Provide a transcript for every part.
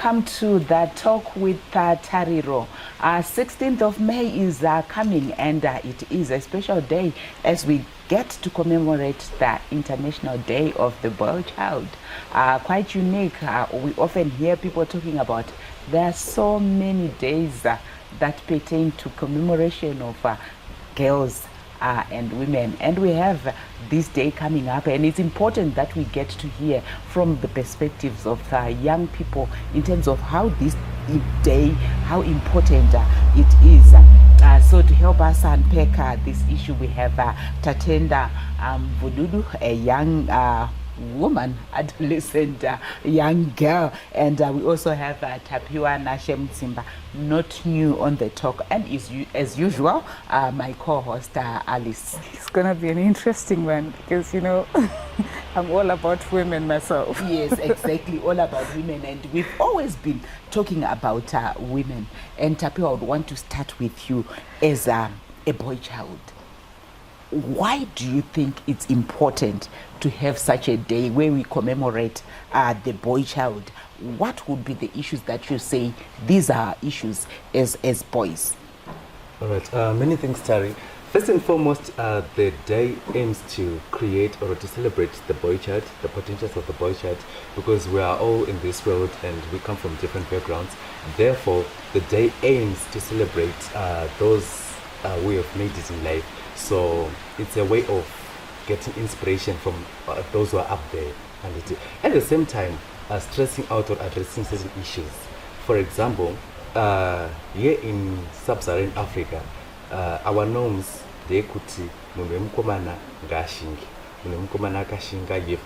welcome to the Talk with Tariro. 16th of May is coming, and it is a special day as we get to commemorate the International Day of the Boy Child. Quite unique. We often hear people talking about there are so many days that pertain to commemoration of girls and women, and we have this day coming up, and it's important that we get to hear from the perspectives of young people in terms of how this day, how important it is. So to help us unpack this issue, we have Tatenda Vududu, a young woman, adolescent, young girl, and we also have Tapiwa Nashem Simba, not new on the talk, and as usual, my co-host Alice. It's gonna be an interesting one because I'm all about women myself. Yes, exactly, all about women, and we've always been talking about women. And Tapiwa, I would want to start with you as a boy child. Why do you think it's important to have such a day where we commemorate the boy child? What would be the issues that you say these are issues as boys? All right, many things, Tari. First and foremost, the day aims to create or to celebrate the boy child, the potentials of the boy child, because we are all in this world and we come from different backgrounds. Therefore, the day aims to celebrate those we have made it in life. So it's a way of getting inspiration from those who are up there, and at the same time stressing out or addressing certain issues. For example, here in sub-Saharan Africa, our norms, they could see mukomana gashingi, mukomana kashinga, you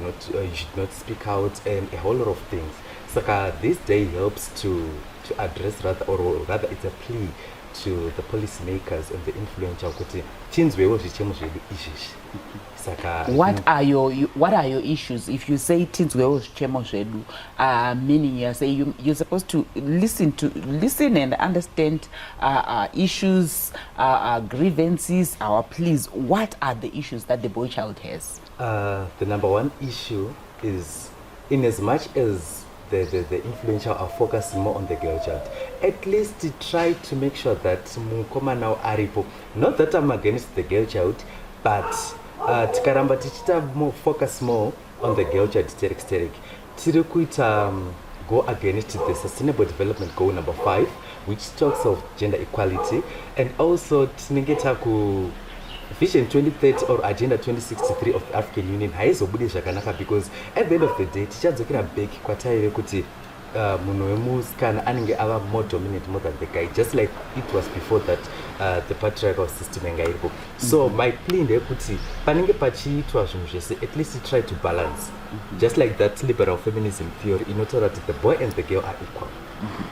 should not speak out, and a whole lot of things. So this day helps to address rather it's a plea to the policymakers and the influential what are your issues? If you say meaning you're supposed to listen and understand issues, grievances, our pleas. What are the issues that the boy child has? The number one issue is, in as much as the influential are focusing more on the girl child, at least try to make sure that mukoma now aripo. Not that I'm against the girl child, but tikaramba tichita more focus more on the girl child tiri go against the Sustainable Development Goal number 5, which talks of gender equality, and also tinengeta ku Vision 2030 or Agenda 2063 of the African Union haizobudi zvakanaka, because at the end of the day tichadzokera back kwataire kuti munhu wemusikana anenge ava more dominant more than the guy, just like it was before that the patriarchal system yanga iripo. So my plea ndekuti panenge pachiitwa zvinhu zvese, at least try to balance, just like that liberal feminism theory inotaura kuti the boy and the girl are equal.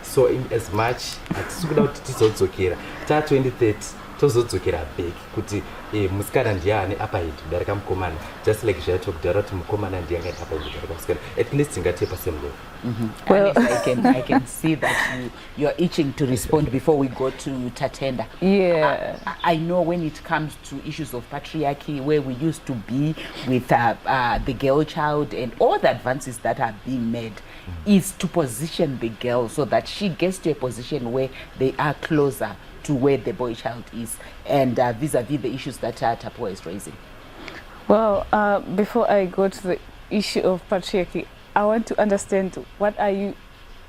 So in as much hatisikuda kuti tizodzokera ta 2030 tozodzokera back kuti musikana ndiye ane apa head kudarika mukomana, just like zvaitokudhara kuti mukomana ndiye angaita apa head kudarika musikana, at least ingatipa same level. Well, I can see that you're itching to respond before we go to Tatenda. Yeah, I know when it comes to issues of patriarchy, where we used to be with the girl child and all the advances that are being made, is to position the girl so that she gets to a position where they are closer to where the boy child is, and vis-a-vis the issues that Tapua is raising. Well, before I go to the issue of patriarchy, I want to understand, what are you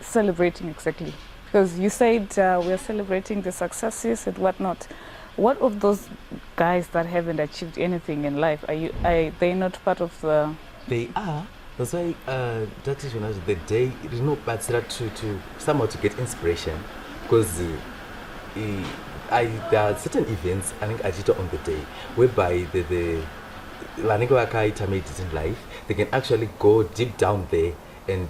celebrating exactly? Because you said we are celebrating the successes and whatnot. What of those guys that haven't achieved anything in life? Are they not part of the... They are. That's why that is when the day is not bad to somehow to get inspiration, because there are certain events I think agita on the day whereby the Lanigawaka made it in life, they can actually go deep down there and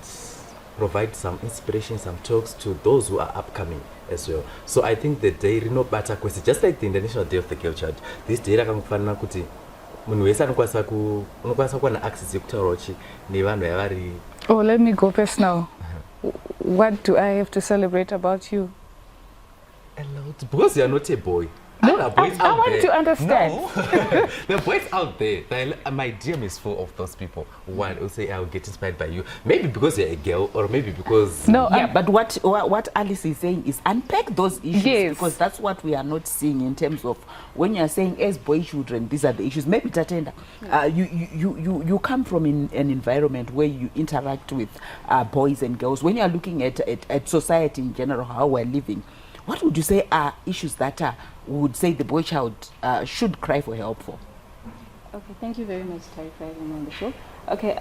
provide some inspiration, some talks to those who are upcoming as well. So I think the day no better question, just like the International Day of the Girl Child, this day rakamufana kuti munhu wese anokwanisa kuwana access yekutaurachi nevanhu yavari. Oh, let me go personal. What do I have to celebrate about you? A lot, because you are not a boy. No, there are boys I out want there. to understand. No. There are boys out there. My DM is full of those people. One will say, I'll get inspired by you. Maybe because you're a girl, or maybe because... No, Yeah, but what Alice is saying is unpack those issues, Yes. because that's what we are not seeing in terms of when you are saying as boy children, these are the issues. Maybe Tatenda, you come from an environment where you interact with boys and girls. When you are looking at society in general, how we're living, what would you say are issues that would say the boy child should cry for help for? Okay, thank you very much, Tariro, for having me on the show. Okay,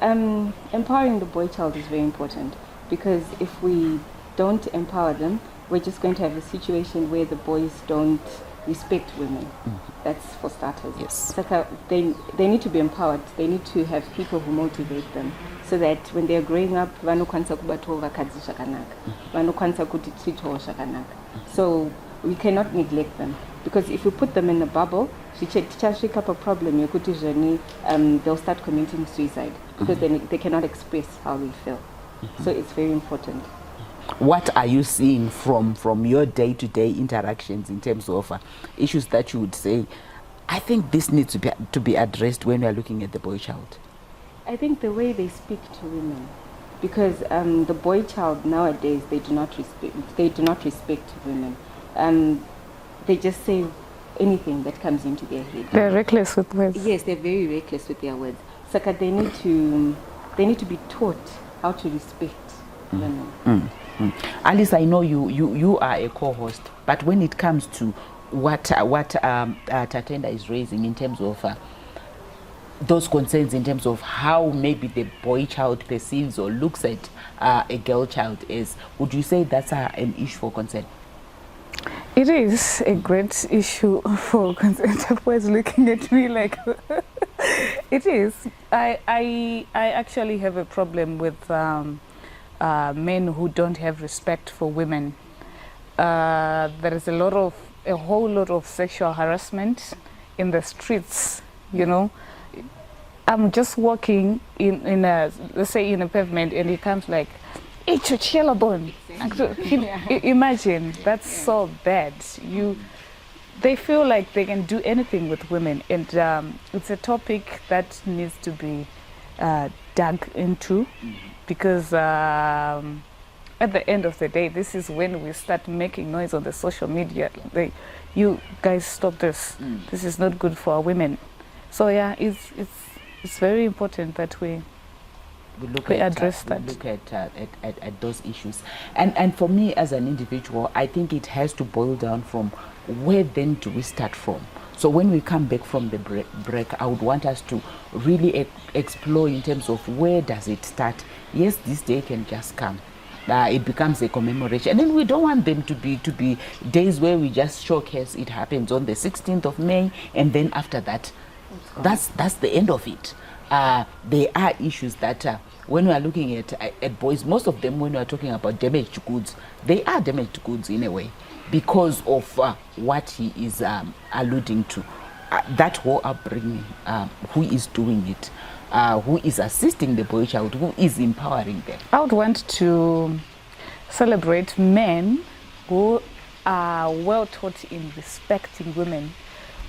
empowering the boy child is very important, because if we don't empower them, we're just going to have a situation where the boys don't respect women. That's for starters. Yes. It's like they need to be empowered. They need to have people who motivate them, so that when they're growing up, vanokwanisa kubatwa vakadzi zvakanaka, vanokwanisa kutitreatwa zvakanaka. So we cannot neglect them, because if we put them in a bubble, tichasvika up a problem yekuti they'll start committing suicide, because they cannot express how they feel. So it's very important. What are you seeing from your day-to-day interactions in terms of issues that you would say, I think this needs to be addressed when we are looking at the boy child? I think the way they speak to women, because the boy child nowadays, they do not respect women. They just say anything that comes into their head. They're reckless with words. Yes, they're very reckless with their words. So they need to be taught how to respect women. Alice, I know you are a co-host, but when it comes to what Tatenda is raising in terms of those concerns, in terms of how maybe the boy child perceives or looks at a girl child, would you say that's an issue for concern? It is a great issue for concern. Everyone's looking at me like it is. I actually have a problem with men who don't have respect for women. There is a whole lot of sexual harassment in the streets. You know, I'm just walking in a, let's say, in a pavement, and he comes like, "It's your chillabone." Imagine, that's so bad. They feel like they can do anything with women, and it's a topic that needs to be dug into, because at the end of the day, this is when we start making noise on the social media. You guys stop this. This is not good for our women. So yeah, it's very important that we address that. Look at those issues, and for me as an individual, I think it has to boil down from where then do we start from. So when we come back from the break, I would want us to really explore in terms of where does it start. Yes, this day can just come. It becomes a commemoration, and then we don't want them to be days where we just showcase it happens on the 16th of May, and then after that, that's the end of it. There are issues that when we are looking at boys, most of them, when we are talking about damaged goods, they are damaged goods in a way, because of what he is alluding to. That whole upbringing, who is doing it, who is assisting the boy child, who is empowering them. I would want to celebrate men who are well taught in respecting women,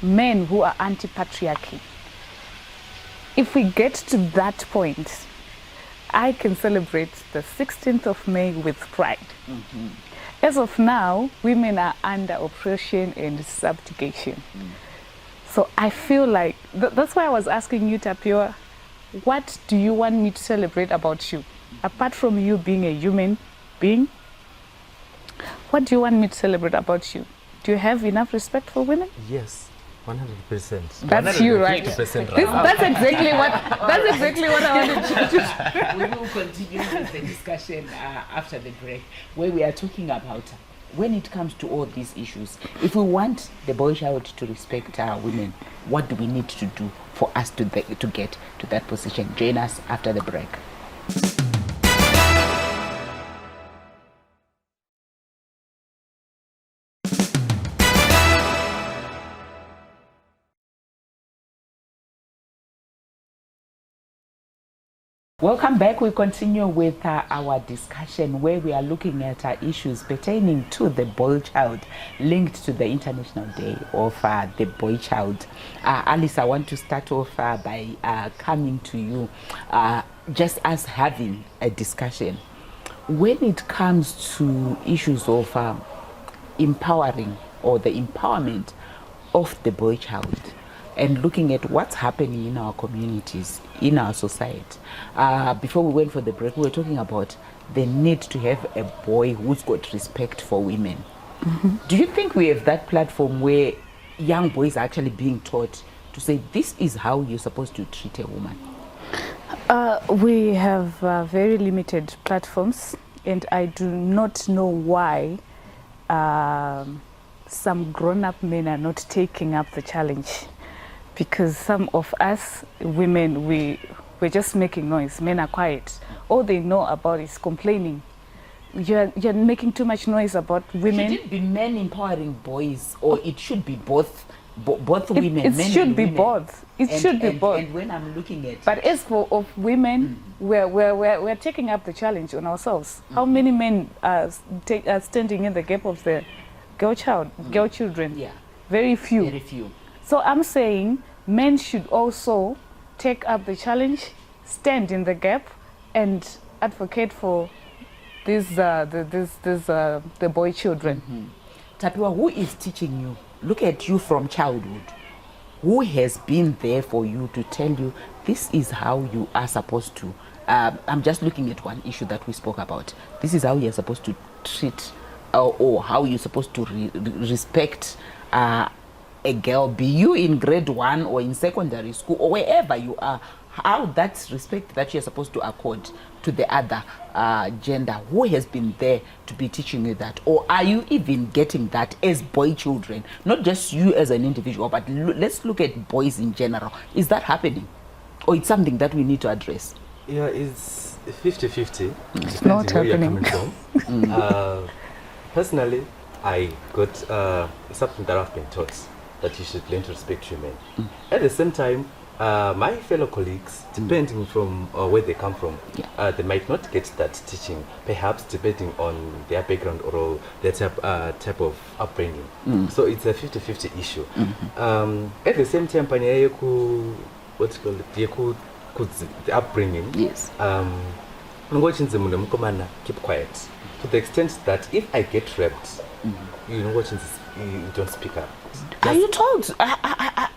men who are anti-patriarchy. If we get to that point, I can celebrate the 16th of May with pride. As of now, women are under oppression and subjugation. So I feel like, that's why I was asking you, Tapio, what do you want me to celebrate about you? Apart from you being a human being, what do you want me to celebrate about you? Do you have enough respect for women? Yes. 100%. That's you, right? 150% That's exactly what I wanted to do. We will continue with the discussion after the break, where we are talking about when it comes to all these issues. If we want the boy child to respect our women, what do we need to do for us to get to that position? Join us after the break. Welcome back. We continue with our discussion where we are looking at issues pertaining to the boy child linked to the International Day of the Boy Child. Alice, I want to start off by coming to you, just as having a discussion. When it comes to issues of empowering or the empowerment of the boy child, and looking at what's happening in our communities, in our society. Before we went for the break, we were talking about the need to have a boy who's got respect for women. Mm-hmm. Do you think we have that platform where young boys are actually being taught to say, this is how you're supposed to treat a woman? We have very limited platforms, and I do not know why some grown-up men are not taking up the challenge. Because some of us women, we're just making noise. Men are quiet. All they know about is complaining. You're making too much noise about women. Should it be men empowering boys, or it should be both women? It men should and be women? Both. It should be both. And when I'm looking at, but as for of women, we're taking up the challenge on ourselves. How many men are standing in the gap of the girl children? Yeah, very few. Very few. So I'm saying men should also take up the challenge, stand in the gap, and advocate for the boy children. Mm-hmm. Tapiwa, who is teaching you? Look at you from childhood. Who has been there for you to tell you this is how you are supposed to? I'm just looking at one issue that we spoke about. This is how you're supposed to treat, or how you're supposed to respect a girl, be you in grade 1 or in secondary school or wherever you are, how that's respect that you're supposed to accord to the other gender. Who has been there to be teaching you that? Or are you even getting that as boy children? Not just you as an individual, but let's look at boys in general. Is that happening? Or it's something that we need to address? Yeah, it's 50-50. It's not happening. Where you're coming from. Personally, I got something that I've been taught, that you should learn to respect women. At the same time, my fellow colleagues, depending from where they come from, they might not get that teaching, perhaps depending on their background or their type of upbringing. So it's a 50-50 issue. At the same time, the upbringing, yes. Keep quiet. To the extent that if I get raped, you don't speak up. Are you told? Are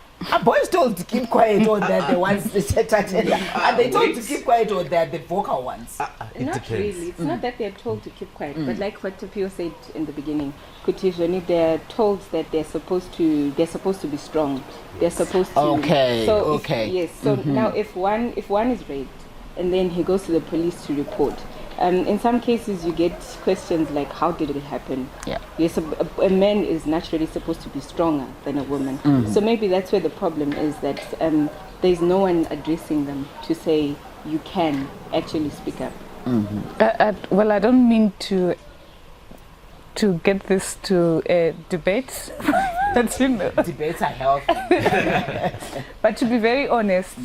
boys told to keep quiet, or they're the ones are they told to keep quiet, or they're the vocal ones? It not depends. really. It's not that they're told to keep quiet, but like what Tapio said in the beginning, Kutishoni, they're told that they're supposed to be strong. They're supposed to. Okay. So okay. Yes. So now, if one is raped, and then he goes to the police to report. In some cases, you get questions like, how did it happen? Yeah. Yes, a man is naturally supposed to be stronger than a woman. So maybe that's where the problem is, that there's no one addressing them to say, you can actually speak up. Well, I don't mean to get this to a debate. But, Debates are healthy. but to be very honest,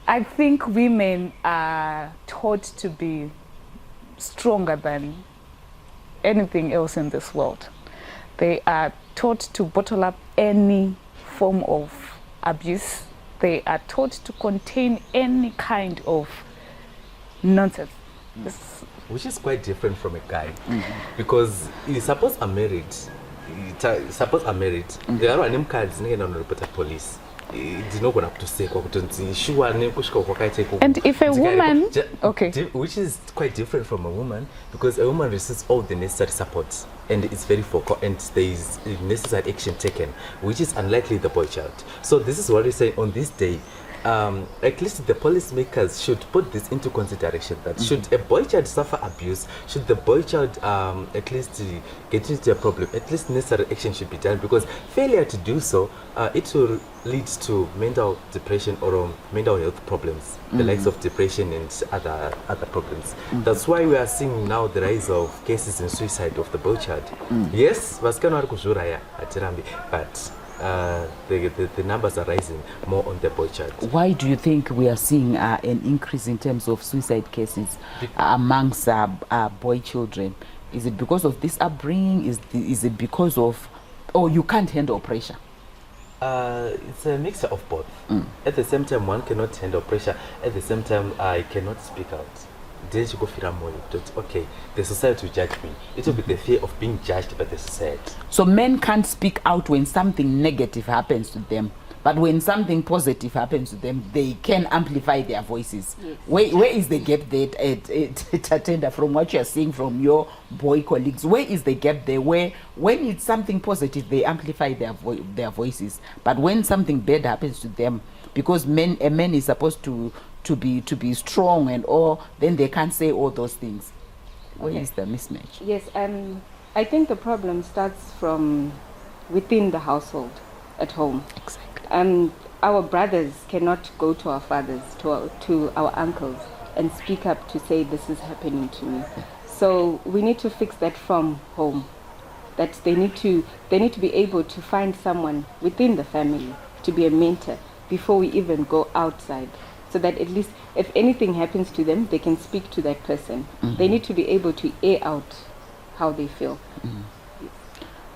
I think women are taught to be stronger than anything else in this world. They are taught to bottle up any form of abuse. They are taught to contain any kind of nonsense. Which is quite different from a guy, because suppose I'm married. There are no cards in the police. And if a woman, okay, which is quite different from a woman, because a woman receives all the necessary support and it's very focal, and there is necessary action taken, which is unlikely the boy child. So this is what we say on this day. At least the policymakers should put this into consideration, that should a boy child suffer abuse, should the boy child at least get into a problem, at least necessary action should be done, because failure to do so, it will lead to mental depression or mental health problems, the likes of depression and other problems. That's why we are seeing now the rise of cases in suicide of the boy child. Yes, but the numbers are rising more on the boy child. Why do you think we are seeing an increase in terms of suicide cases amongst boy children? Is it because of this upbringing? Is it because of, or you can't handle pressure? It's a mixture of both. At the same time, one cannot handle pressure. At the same time, I cannot speak out. Didn't you go feel more? Okay, the society will judge me. It will be the fear of being judged by the society. So men can't speak out when something negative happens to them, but when something positive happens to them, they can amplify their voices. Yes. Where is the gap there Tatenda, from what you are seeing from your boy colleagues? Where is the gap there where when it's something positive, they amplify their voices, but when something bad happens to them, because a man is supposed to be strong and all, then they can't say all those things. Where is the mismatch? Yes, I think the problem starts from within the household, at home. Exactly. Our brothers cannot go to our fathers, to our uncles, and speak up to say this is happening to me. So we need to fix that from home. That they need to be able to find someone within the family to be a mentor before we even go outside. So that at least if anything happens to them, they can speak to that person. They need to be able to air out how they feel.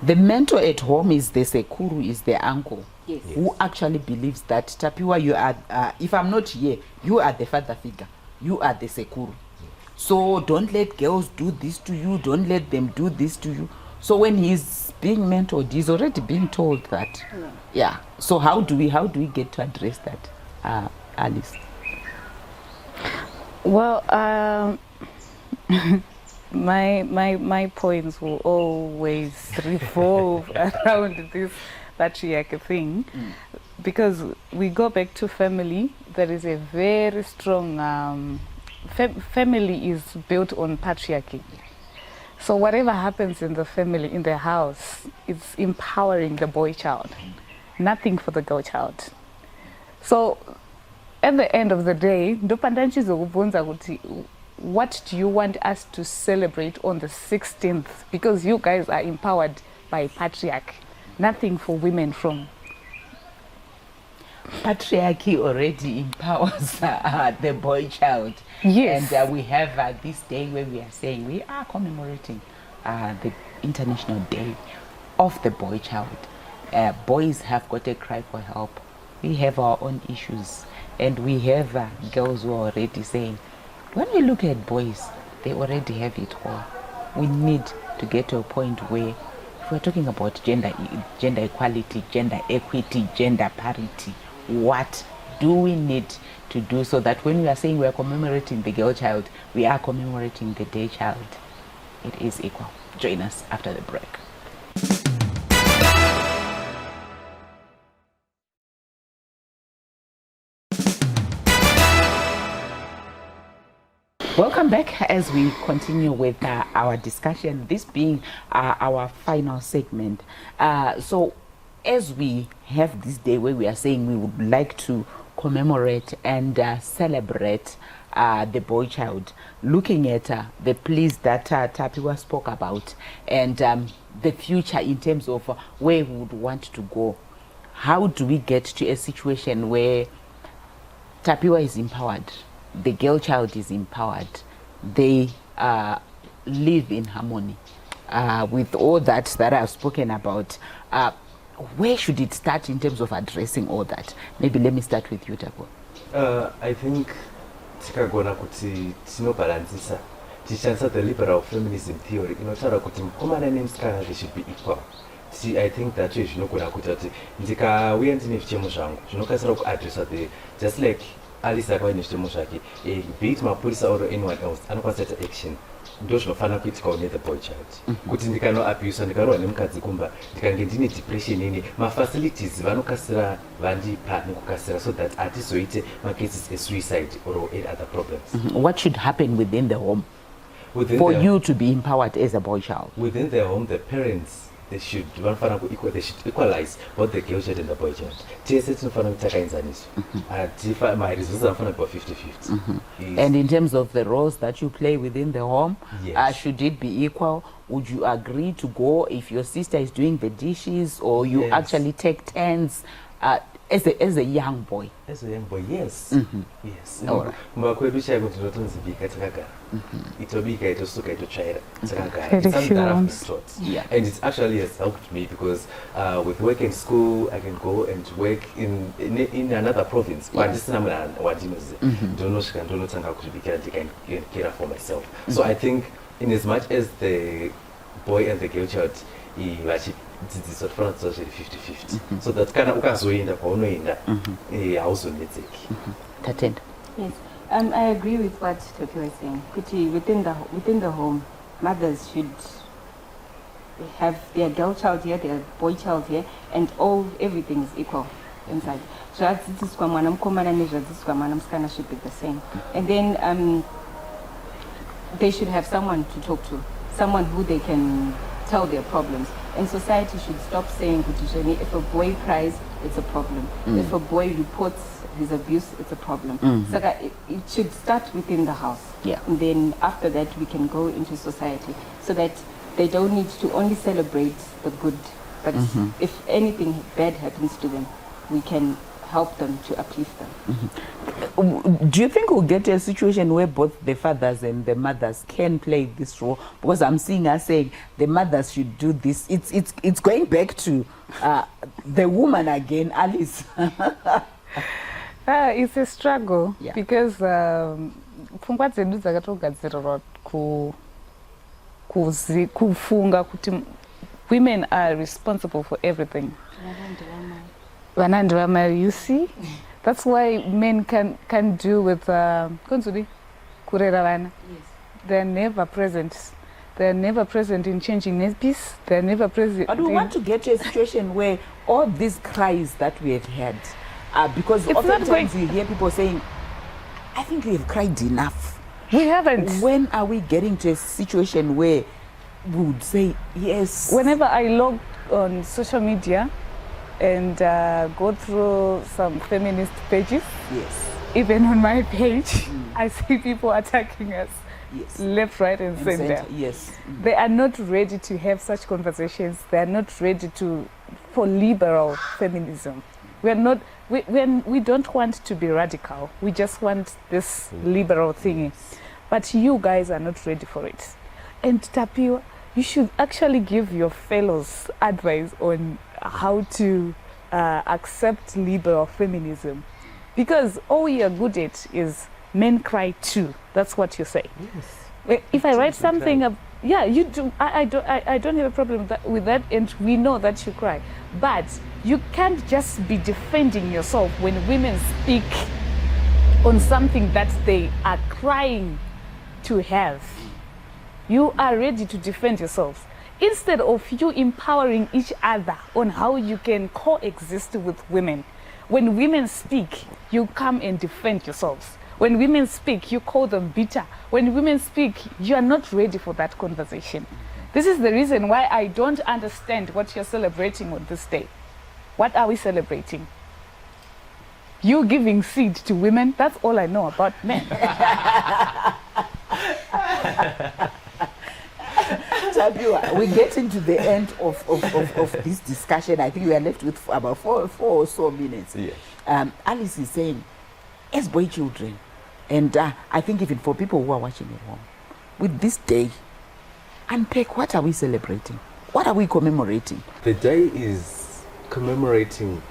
The mentor at home is the sekuru, is the uncle. Yes. Who actually believes that Tapiwa, you are, if I'm not here, you are the father figure. You are the sekuru. So don't let girls do this to you. Don't let them do this to you. So when he's being mentored, he's already being told that. Yeah. So how do we get to address that, Alice? Well, my points will always revolve around this patriarchy thing, because we go back to family. There is a very strong family is built on patriarchy. So whatever happens in the family, in the house, it's empowering the boy child, nothing for the girl child. So at the end of the day, what do you want us to celebrate on the 16th? Because you guys are empowered by patriarchy. Nothing for women from. Patriarchy already empowers the boy child. Yes. And we have this day where we are saying we are commemorating the International Day of the Boy Child. Boys have got a cry for help. We have our own issues. And we have girls who are already saying, when we look at boys, they already have it all. We need to get to a point where, if we're talking about gender equality, gender equity, gender parity, what do we need to do so that when we are saying we are commemorating the girl child, we are commemorating the day child? It is equal. Join us after the break. Welcome back as we continue with our discussion, this being our final segment. So as we have this day where we are saying we would like to commemorate and celebrate the boy child, looking at the pleas that Tapiwa spoke about and the future in terms of where we would want to go, how do we get to a situation where Tapiwa is empowered, the girl child is empowered, they live in harmony with all that I've spoken about? Where should it start in terms of addressing all that? Maybe let me start with you, Tapo. I think tikagona kuti tinobalanzisa tichishandisa the liberal feminism theory inotaura kuti mukomana nemusikana they should be equal. I think that way zvinogona kuita kuti ndikauya ndine zvichemo zvangu zvinokasira kuadressa the just like Alice akauya nezvitemo zvake, be it mapurisa or anyone else anokwanisa kuita action. Ndo zvinofanira kuitika une the boy child. Kuti ndikanoabhuswa ndikarwa nemukadzi kumba ndikange ndine depression ine mafacilities vanokasira vandipa nekukasira so that hatizoite macases esuicide or any other problems. What should happen within the home within for you to be empowered as a boy child? Within the home, the parents they should they should equalize both the girl child and the boy child. My resources are 50-50. And in terms of the roles that you play within the home, Yes. should it be equal? Would you agree to go if your sister is doing the dishes, or you Yes. actually take turns as a young boy? As a young boy, yes. Yes. All right. Mabakwedu chaibo tinotonzibika takagara. Itobika itosuka itotsvaira takagara. Very It's something that I've been few taught. Yeah. And it actually has helped me because with work in school, I can go and work in another province. But this is not what you can care for myself. So I think in as much as the boy and the girl child, it's sort of 50-50. So that kind of ukazoenda paunoenda hauzonetseki. Tatenda. Yes, I agree with what Toki was saying. Kuti, within the home, mothers should have their girl child here, their boy child here, and everything is equal inside. So zvadziswa mwana mukomana nezvadziswa mwana musikana should be the same. And then they should have someone to talk to, someone who they can tell their problems. And society should stop saying, if a boy cries, it's a problem. If a boy reports his abuse, it's a problem. So it should start within the house. Yeah. And then after that, we can go into society so that they don't need to only celebrate the good. But if anything bad happens to them, we can help them to uplift them. Do you think we'll get to a situation where both the fathers and the mothers can play this role? Because I'm seeing us saying the mothers should do this. It's going back to the woman again, Alice. It's a struggle, Yeah. because pfungwa dzedu dzakatogadzirirwa kufunga kuti women are responsible for everything. Vana ndivamai, you see? That's why men can do with konzuri kurera vana. They're never present. They're never present in changing nappies. They're never present. But we want to get to a situation where all these cries that we have had, because It's not oftentimes you hear people saying, I think we have cried enough. We haven't. When are we getting to a situation where we would say, yes? Whenever I log on social media and go through some feminist pages, Yes. even on my page, I see people attacking us Yes. left, right, and And center. center, yes. They are not ready to have such conversations. They are not ready for liberal feminism. We don't want to be radical. We just want this liberal thingy. But you guys are not ready for it. And Tapio, you should actually give your fellows advice on how to accept liberal feminism. Because all we are good at is men cry too. That's what you say. Yes. If I write something, yeah, you do. I don't have a problem with that, and we know that you cry. But you can't just be defending yourself when women speak on something that they are crying to have. You are ready to defend yourselves. Instead of you empowering each other on how you can coexist with women. When women speak, you come and defend yourselves. When women speak, you call them bitter. When women speak, you are not ready for that conversation. This is the reason why I don't understand what you're celebrating on this day. What are we celebrating? You giving seed to women? That's all I know about men. Tabiwa, we're getting to the end of this discussion. I think we are left with about four or so minutes. Yeah. Alice is saying, as boy children, and I think even for people who are watching at home, with this day, unpack, what are we celebrating? What are we commemorating? The day is commemorating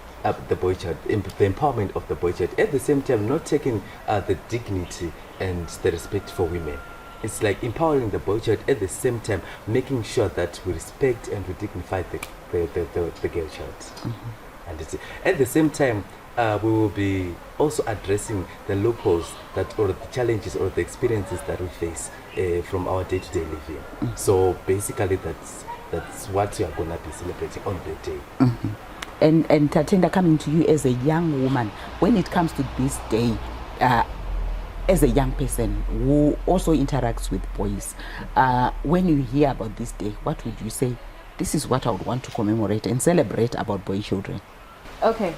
the boy child, the empowerment of the boy child. At the same time, not taking the dignity and the respect for women. It's like empowering the boy child, at the same time making sure that we respect and we dignify the girl child. And at the same time, we will be also addressing the loopholes or the challenges or the experiences that we face from our day-to-day living. So basically, that's what you are going to be celebrating on the day. And Tatenda, coming to you as a young woman, when it comes to this day, as a young person who also interacts with boys, when you hear about this day, what would you say this is what I would want to commemorate and celebrate about boy children? Okay.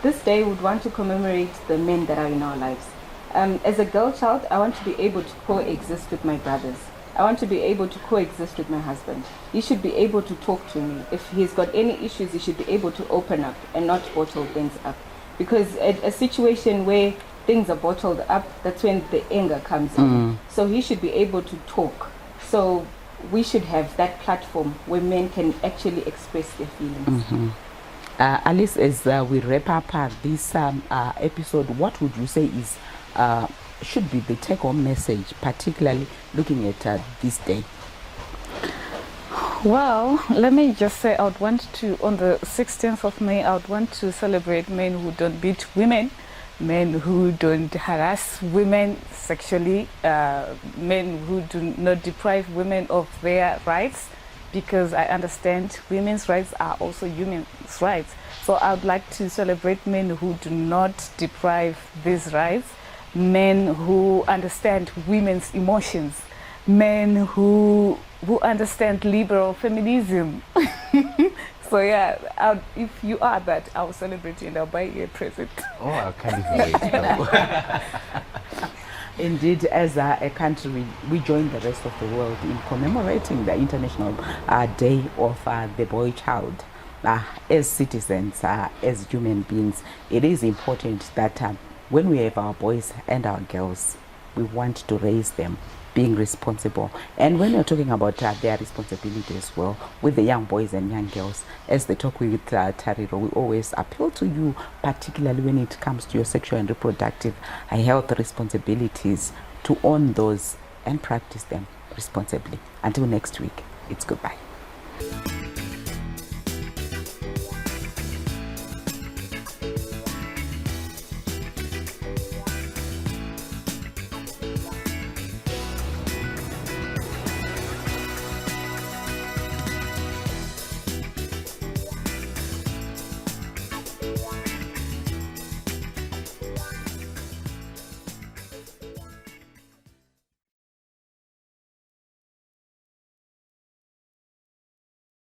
This day would want to commemorate the men that are in our lives. As a girl child, I want to be able to coexist with my brothers. I want to be able to coexist with my husband. He should be able to talk to me. If he's got any issues, he should be able to open up and not bottle things up. Because a situation where things are bottled up, that's when the anger comes in. So he should be able to talk. So we should have that platform where men can actually express their feelings. Alice, as we wrap up this episode, what would you say is should be the take-home message, particularly looking at this day? Well, let me just say I would want to, on the 16th of May, I would want to celebrate men who don't beat women, men who don't harass women sexually, men who do not deprive women of their rights, because I understand women's rights are also human rights. So I would like to celebrate men who do not deprive these rights, men who understand women's emotions, men who understand liberal feminism. So yeah, if you are that, I'll celebrate you and I'll buy you a present. Oh, I can't wait. Indeed, as a country, we join the rest of the world in commemorating the International Day of the Boy Child. As citizens, as human beings, it is important that when we have our boys and our girls, we want to raise them being responsible. And when you're talking about their responsibility as well, with the young boys and young girls, as they talk with Tariro, we always appeal to you, particularly when it comes to your sexual and reproductive health responsibilities, to own those and practice them responsibly. Until next week, it's goodbye.